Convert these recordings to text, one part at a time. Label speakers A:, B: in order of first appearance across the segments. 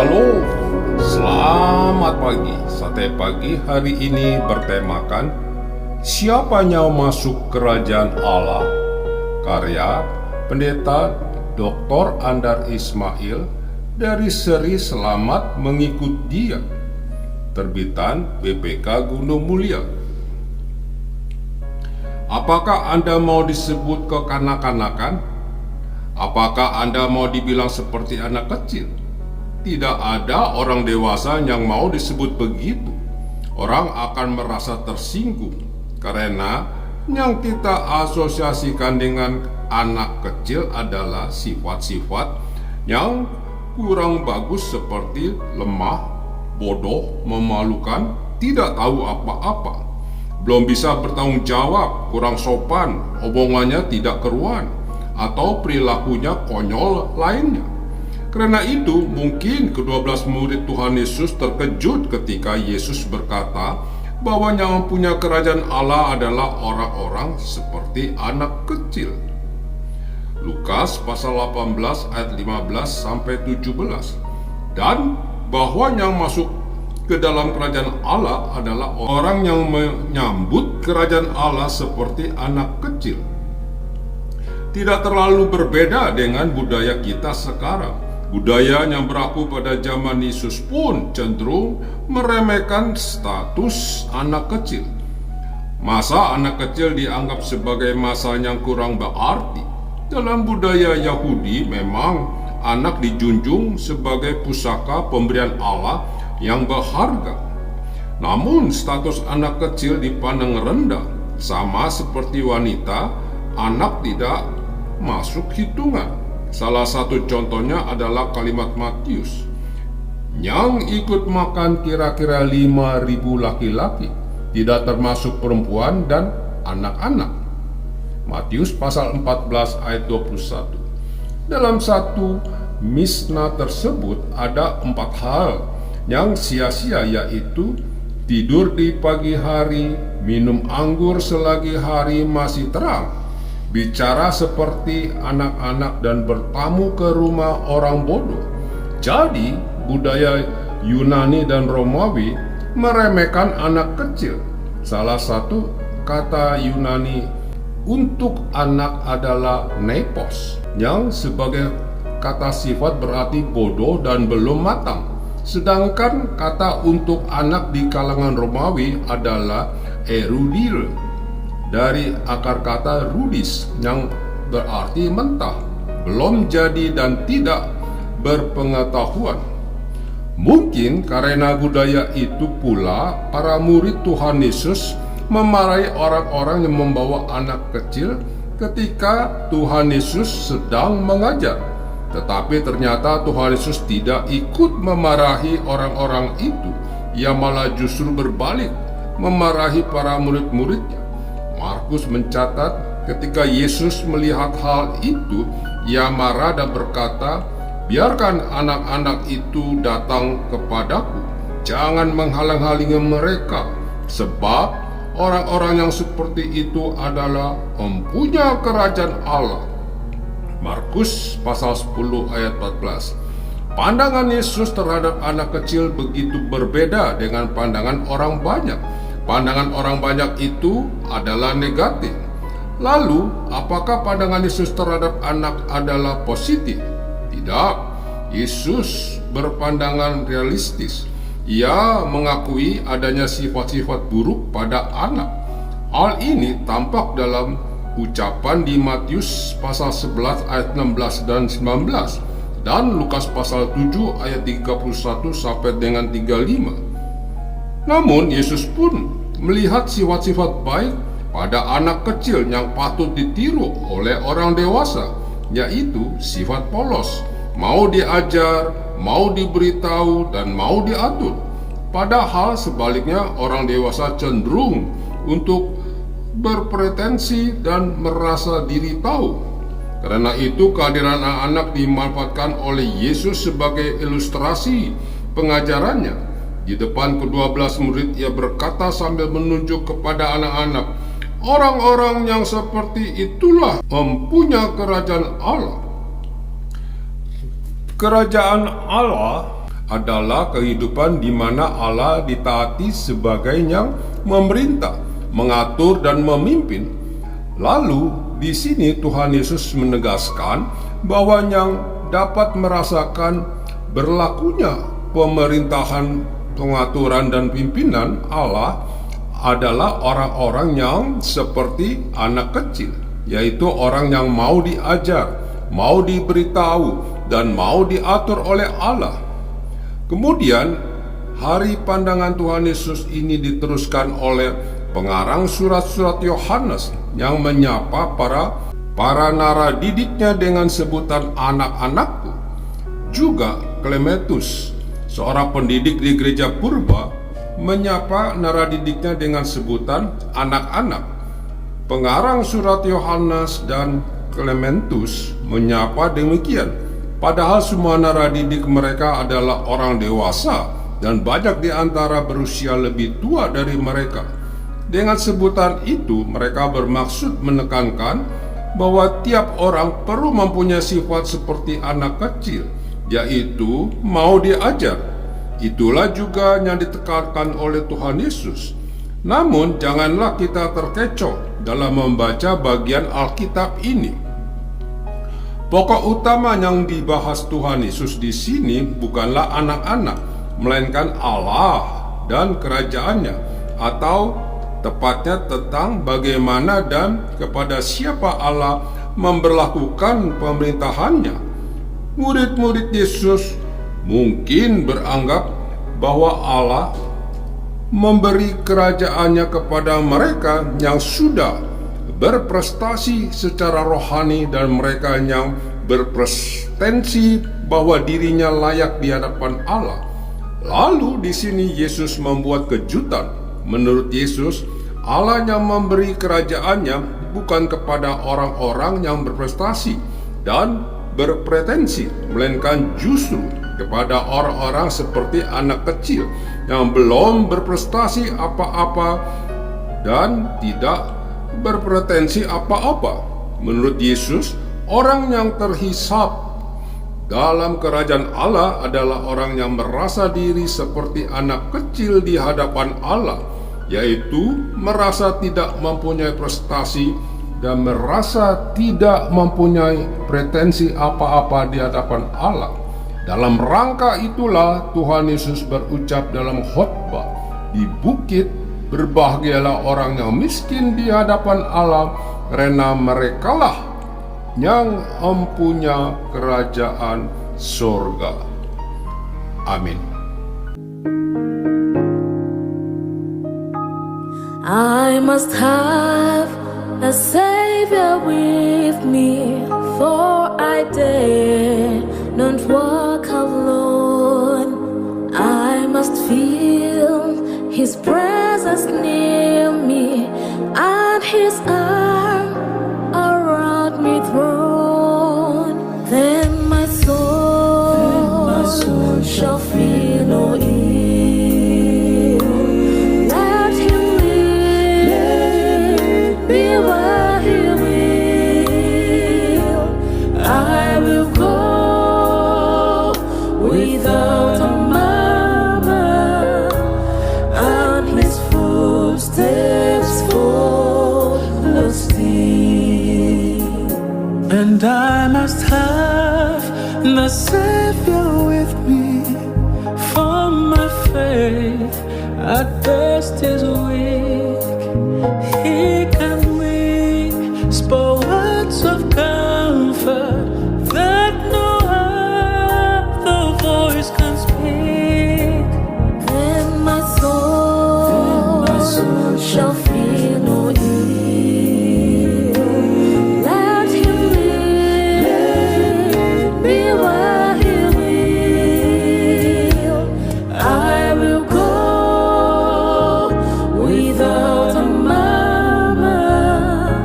A: Halo, selamat pagi. Sate pagi hari ini bertemakan Siapanya Masuk Kerajaan Allah, karya Pendeta Dr. Andar Ismail dari seri Selamat Mengikut Dia, terbitan BPK Gunung Mulia. Apakah Anda mau disebut kekanak-kanakan? Apakah Anda mau dibilang seperti anak kecil? Tidak ada orang dewasa yang mau disebut begitu. Orang akan merasa tersinggung karena yang kita asosiasikan dengan anak kecil adalah sifat-sifat yang kurang bagus seperti lemah, bodoh, memalukan, tidak tahu apa-apa, belum bisa bertanggung jawab, kurang sopan, omongannya tidak keruan, atau perilakunya konyol lainnya. Karena itu, mungkin ke-12 murid Tuhan Yesus terkejut ketika Yesus berkata bahwa yang mempunyai kerajaan Allah adalah orang-orang seperti anak kecil. Lukas pasal 18 ayat 15 sampai 17. Dan bahwa yang masuk ke dalam kerajaan Allah adalah orang yang menyambut kerajaan Allah seperti anak kecil. Tidak terlalu berbeda dengan budaya kita sekarang. Budaya yang berlaku pada zaman Yesus pun cenderung meremehkan status anak kecil. Masa anak kecil dianggap sebagai masa yang kurang berarti. Dalam budaya Yahudi memang anak dijunjung sebagai pusaka pemberian Allah yang berharga. Namun status anak kecil dipandang rendah. Sama seperti wanita, anak tidak masuk hitungan. Salah satu contohnya adalah kalimat Matius, yang ikut makan kira-kira 5.000 laki-laki, tidak termasuk perempuan dan anak-anak. Matius pasal 14 ayat 21. Dalam satu misna tersebut ada 4 hal yang sia-sia, yaitu tidur di pagi hari, minum anggur selagi hari masih terang, bicara seperti anak-anak, dan bertamu ke rumah orang bodoh. Jadi, budaya Yunani dan Romawi meremehkan anak kecil. Salah satu kata Yunani untuk anak adalah nepos, yang sebagai kata sifat berarti bodoh dan belum matang. Sedangkan kata untuk anak di kalangan Romawi adalah erudire, dari akar kata rudis yang berarti mentah, belum jadi dan tidak berpengetahuan. Mungkin karena budaya itu pula para murid Tuhan Yesus memarahi orang-orang yang membawa anak kecil ketika Tuhan Yesus sedang mengajar. Tetapi ternyata Tuhan Yesus tidak ikut memarahi orang-orang itu. Ia malah justru berbalik memarahi para murid-muridnya. Markus mencatat ketika Yesus melihat hal itu, ia marah dan berkata, "Biarkan anak-anak itu datang kepadaku, jangan menghalang-halangi mereka, sebab orang-orang yang seperti itu adalah mempunyai kerajaan Allah." Markus pasal 10 ayat 14. Pandangan Yesus terhadap anak kecil begitu berbeda dengan pandangan orang banyak. Pandangan orang banyak itu adalah negatif. Lalu, apakah pandangan Yesus terhadap anak adalah positif? Tidak. Yesus berpandangan realistis. Ia mengakui adanya sifat-sifat buruk pada anak. Hal ini tampak dalam ucapan di Matius pasal 11 ayat 16 dan 19 dan Lukas pasal 7 ayat 31 sampai dengan 35. Namun Yesus pun melihat sifat-sifat baik pada anak kecil yang patut ditiru oleh orang dewasa, yaitu sifat polos, mau diajar, mau diberitahu, dan mau diatur. Padahal sebaliknya orang dewasa cenderung untuk berpretensi dan merasa diri tahu. Karena itu kehadiran anak-anak dimanfaatkan oleh Yesus sebagai ilustrasi pengajarannya. Di depan ke-12 murid ia berkata sambil menunjuk kepada anak-anak, "Orang-orang yang seperti itulah mempunyai kerajaan Allah." Kerajaan Allah adalah kehidupan di mana Allah ditaati sebagai yang memerintah, mengatur dan memimpin. Lalu di sini Tuhan Yesus menegaskan bahwa yang dapat merasakan berlakunya pemerintahan, pengaturan dan pimpinan Allah adalah orang-orang yang seperti anak kecil, yaitu orang yang mau diajar, mau diberitahu, dan mau diatur oleh Allah. Kemudian, hari pandangan Tuhan Yesus ini diteruskan oleh pengarang surat-surat Yohanes yang menyapa para naradidiknya dengan sebutan anak-anakku. Juga Klementus, seorang pendidik di gereja purba, menyapa naradidiknya dengan sebutan anak-anak. Pengarang surat Yohanes dan Klementus menyapa demikian, padahal semua naradidik mereka adalah orang dewasa dan banyak di antara berusia lebih tua dari mereka. Dengan sebutan itu, mereka bermaksud menekankan bahwa tiap orang perlu mempunyai sifat seperti anak kecil, yaitu mau diajar. Itulah juga yang ditekankan oleh Tuhan Yesus. Namun, janganlah kita terkecoh dalam membaca bagian Alkitab ini. Pokok utama yang dibahas Tuhan Yesus di sini bukanlah anak-anak, melainkan Allah dan kerajaannya, atau tepatnya tentang bagaimana dan kepada siapa Allah memberlakukan pemerintahannya. Murid-murid Yesus mungkin beranggap bahwa Allah memberi kerajaannya kepada mereka yang sudah berprestasi secara rohani dan mereka yang berpretensi bahwa dirinya layak di hadapan Allah. Lalu di sini Yesus membuat kejutan. Menurut Yesus, Allah yang memberi kerajaannya bukan kepada orang-orang yang berprestasi dan berpretensi, melainkan justru kepada orang-orang seperti anak kecil yang belum berprestasi apa-apa dan tidak berpretensi apa-apa. Menurut Yesus, orang yang terhisap dalam kerajaan Allah adalah orang yang merasa diri seperti anak kecil di hadapan Allah, yaitu merasa tidak mempunyai prestasi dan merasa tidak mempunyai pretensi apa-apa di hadapan Allah. Dalam rangka itulah Tuhan Yesus berucap dalam khotbah di bukit, "Berbahagialah orang yang miskin di hadapan Allah, karena merekalah yang mempunyai kerajaan surga." Amin.
B: I must have a Savior with me, for I dare not walk alone. I must feel His presence near me and His arm around me thrown. Then my soul shall feel no ill. Let Him lead me where He will. I will go without a murmur, and His footsteps follow still.
C: And I must have the Savior with me, for my faith at best is weak. He can whisper words of comfort that no other voice can speak.
B: Then my soul shall feel no ill. Let Him lead me where He will. I will go without a murmur,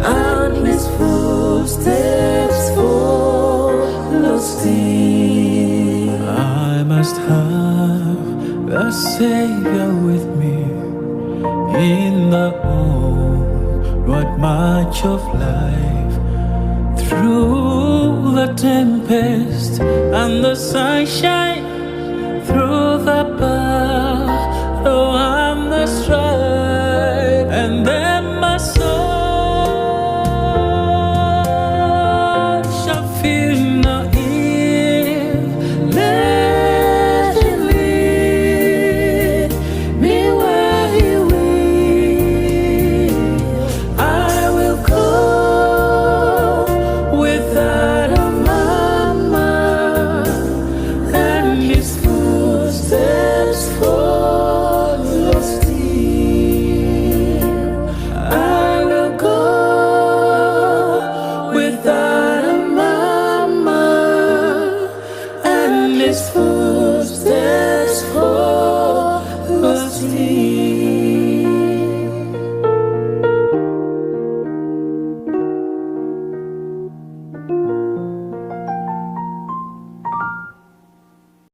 B: and His footsteps follow still.
C: I must have the Savior with me in the onward march of life, through the tempest and the sunshine. through the battle